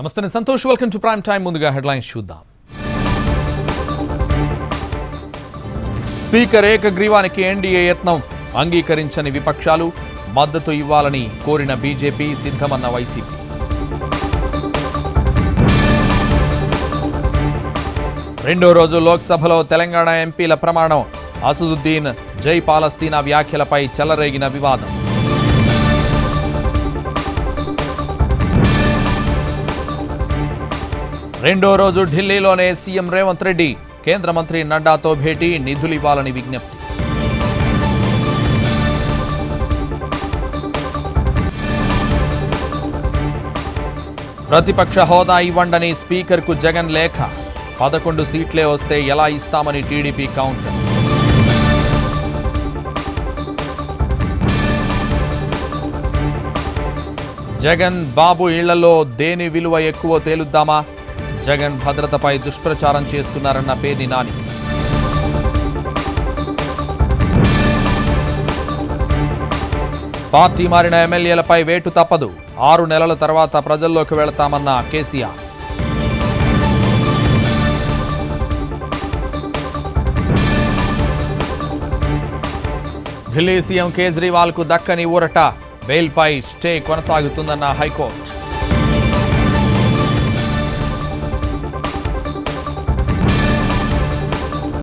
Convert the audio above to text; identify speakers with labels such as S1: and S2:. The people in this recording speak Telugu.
S1: నమస్తే Santosh, welcome to prime time. ముందుగా హెడ్లైన్స్ చూద్దాం. స్పీకర్ ఏకగ్రీవానికి ఎన్డీఏ యత్నం, అంగీకరించని విపక్షాలు, మద్దతు ఇవ్వాలని కోరిన బీజేపీ, సిద్ధమన్న వైసీపీ. రెండో రోజు లోక్సభలో తెలంగాణ ఎంపీల ప్రమాణం. అసదుద్దీన్ జై పాలస్తీనా వ్యాఖ్యలపై చెలరేగిన వివాదం. రెండో రోజు ఢిల్లీలోనే సీఎం రేవంత్ రెడ్డి కేంద్ర మంత్రి నడ్డాతో భేటీ, నిధులివ్వాలని విజ్ఞప్తి. ప్రతిపక్ష హోదా ఇవ్వండని స్పీకర్కు జగన్ లేఖ, 11 సీట్లే వస్తే ఎలా ఇస్తామని టీడీపీ కౌంటర్. జగన్ బాబు ఇళ్లలో దేని విలువ ఎక్కువ తేలుద్దామా? జగన్ భద్రతపై దుష్ప్రచారం చేస్తున్నారన్న పేర్ని నాని. పార్టీ మారిన ఎమ్మెల్యేలపై వేటు తప్పదు, 6 నెలల తర్వాత ప్రజల్లోకి వెళతామన్న కేసీఆర్. ఢిల్లీ సీఎం కేజ్రీవాల్కు దక్కని ఊరట, బెయిల్పై స్టే కొనసాగుతుందన్న హైకోర్టు.